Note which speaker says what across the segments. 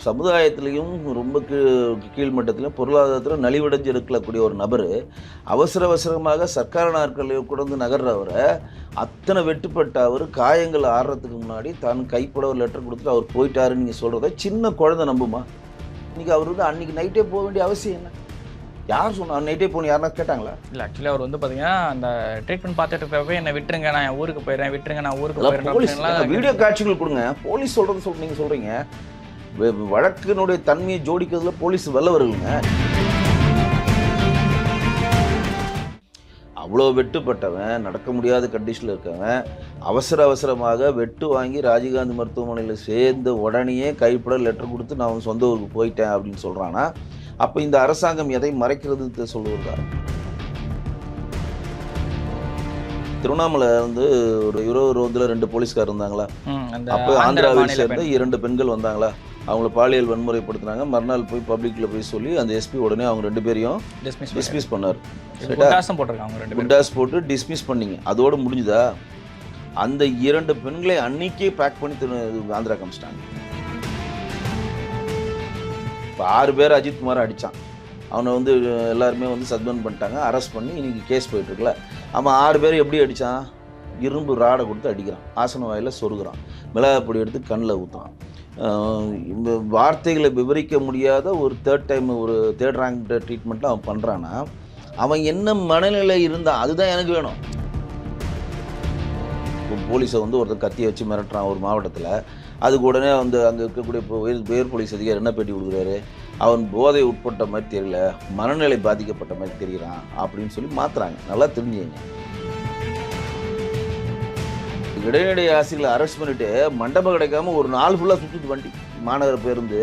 Speaker 1: சமுதாயத்திலையும் ரொம்ப கீழ்மட்டத்திலும் பொருளாதாரத்திலும் நலிவடைஞ்சு இருக்கக்கூடிய ஒரு நபர் அவசரமாக சர்க்கார நாற்காலியை கூட வந்து நகர்றவரை அத்தனை வெட்டுப்பட்ட அவர் காயங்கள் ஆடுறதுக்கு முன்னாடி தான் கைப்பட ஒரு லெட்டர் கொடுத்துட்டு அவர் போயிட்டாருன்னு நீங்கள் சொல்கிறத சின்ன குழந்தை நம்புமா? இன்றைக்கி அவர் வந்து அன்றைக்கி நைட்டே போக வேண்டிய அவசியம் என்ன? யார் சொன்னா நைட்டே போகணும்? யாருன்னா கேட்டாங்களா?
Speaker 2: இல்லை, ஆக்சுவலி அவர் வந்து பார்த்தீங்கன்னா அந்த ட்ரீட்மெண்ட் பார்த்துட்டு இருக்கப்போ என்னை விட்டுருங்க, நான் என் ஊருக்கு போயிடுறேன், விட்டுருங்க, நான் ஊருக்கு போயிடுறேன்.
Speaker 1: வீடியோ காட்சிகள் கொடுங்க. போலீஸ் சொல்கிறது நீங்கள் சொல்கிறீங்க. வழக்கினுடைய தன்மையை ஜோடிக்கிறதுல போலீஸ் வல்லவர்களுங்க. அவ்வளோ வெட்டுப்பட்டவன், நடக்க முடியாத கண்டிஷனில் இருக்கவன் அவசரமாக வெட்டு வாங்கி ராஜீவ்காந்தி மருத்துவமனையில் சேர்ந்த உடனேயே கைப்பட லெட்டர் கொடுத்து நான் அவன் சொந்த ஊருக்கு போயிட்டேன் அப்படின்னு சொல்கிறான்னா, அப்போ இந்த அரசாங்கம் எதை மறைக்கிறது சொல்லுவதா? திருவண்ணாமலை வந்து ஒரு 20 ரோந்தில் 2 போலீஸ்கார் இருந்தாங்களா? அப்போ ஆந்திராவை சேர்ந்த 2 பெண்கள் வந்தாங்களா? அவங்கள பாலியல் வன்முறைப்படுத்தினாங்க. மறுநாள் போய் பப்ளிக்கில் போய் சொல்லி அந்த எஸ்பி உடனே அவங்க 2 பேரையும் டிஸ்மிஸ் பண்ணார். குண்டாஸ் போட்டு டிஸ்மிஸ் பண்ணிங்க. அதோடு முடிஞ்சுதா? அந்த 2 பெண்களை அன்னைக்கே பேக் பண்ணி ஆந்திரா காமிச்சிட்டாங்க. இப்போ 6 பேர் அஜித்குமார் அடித்தான். அவனை வந்து எல்லாருமே வந்து சஸ்பெண்ட் பண்ணிட்டாங்க, அரெஸ்ட் பண்ணி இன்றைக்கி கேஸ் போயிட்டுருக்குல. அவன் 6 பேர் எப்படி அடித்தான்? இரும்பு ராடை கொடுத்து அடிக்கிறான், ஆசன வாயில் சொருகிறான், மிளகாப்பொடி எடுத்து கண்ணில் ஊற்றுறான். இந்த வார்த்தைகளை விவரிக்க முடியாத ஒரு தேர்ட் ரேங்க் ட்ரீட்மெண்ட்டில் அவன் பண்ணுறான்னா அவன் என்ன மனநிலை இருந்தால் அதுதான் எனக்கு வேணும். போலீஸை வந்து ஒருத்தர் கத்தியை வச்சு மிரட்டுறான் ஒரு மாவட்டத்தில். அதுக்கு உடனே வந்து அங்கே இருக்கக்கூடிய உயர் போலீஸ் அதிகாரி என்ன பேட்டி கொடுக்குறாரு? அவன் போதை உட்பட்ட மாதிரி தெரியல, மனநிலை பாதிக்கப்பட்ட மாதிரி தெரிகிறான் அப்படின்னு சொல்லி மாற்றுறாங்க. நல்லா தெரிஞ்சுங்க. இடைநிலை ஆசிரியர்களை அரெஸ்ட் பண்ணிவிட்டு மண்டபம் கிடைக்காம ஒரு நாள் ஃபுல்லாக சுற்றிட்டு வண்டி மாநகர பேருந்து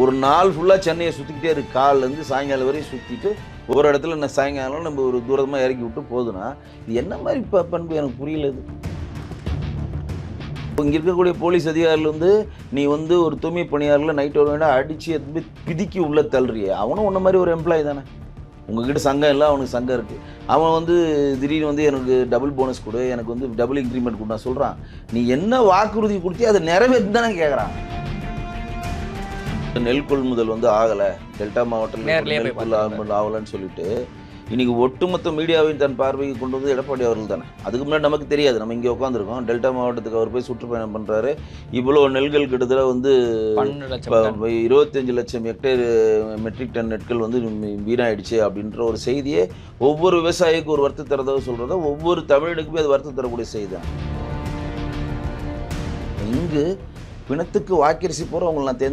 Speaker 1: ஒரு நாள் ஃபுல்லாக சென்னையை சுற்றிக்கிட்டே இருக்கு. காலிலேருந்து சாயங்காலம் வரையும் சுற்றிட்டு ஒரு இடத்துல சாயங்காலம் நம்ம ஒரு தூரமாக இறக்கி விட்டு போதுன்னா இது என்ன மாதிரி பண்பு எனக்கு புரியல. இது இங்கே இருக்கக்கூடிய போலீஸ் அதிகாரிகள் வந்து நீ வந்து ஒரு தூய்மை பணியாளர்கள் நைட் ஒரு வேண்டாம் அடித்து எதுவுமே பிதிக்கி உள்ள தள்ளுறியே. அவனும் உன்ன மாதிரி ஒரு எம்ப்ளாயி தானே. உங்ககிட்ட சங்கம் இல்லை, அவனுக்கு சங்கம் இருக்குது. அவன் வந்து திடீர்னு வந்து எனக்கு டபுள் போனஸ் கொடு, எனக்கு வந்து டபுள் இன்க்ரிமெண்ட் கொடு நான் சொல்கிறான். நீ என்ன வாக்குறுதி கொடுத்தி அதை நிறைவேற்றி தானே கேட்குறான். நெல் கொள்முதல் வந்து ஆகலை, டெல்டா மாவட்டத்தில் ஆகலைன்னு சொல்லிட்டு இன்றைக்கி ஒட்டுமொத்த மீடியாவையும் தன் பார்வைக்கு கொண்டு வந்து எடப்பாடி அவர்கள் தானே. அதுக்கு முன்னாடி நமக்கு தெரியாது, நம்ம இங்கே உட்காந்துருக்கோம். டெல்டா மாவட்டத்துக்கு அவர் போய் சுற்றுப்பயணம் பண்ணுறாரு. இவ்வளோ நெல்கள் கிட்டத்தட்ட வந்து 25 லட்சம் ஹெக்டேர் மெட்ரிக் டன் நெற்கள் வந்து வீணாயிடுச்சு அப்படின்ற ஒரு செய்தியை ஒவ்வொரு விவசாயிக்கு ஒரு வருத்தம் தரதாக சொல்கிறத ஒவ்வொரு தமிழனுக்குமே அது வருத்தம் தரக்கூடிய செய்தி தான். இங்கு பிணத்துக்கு வாக்கரிசி போகிற அவங்களை நான்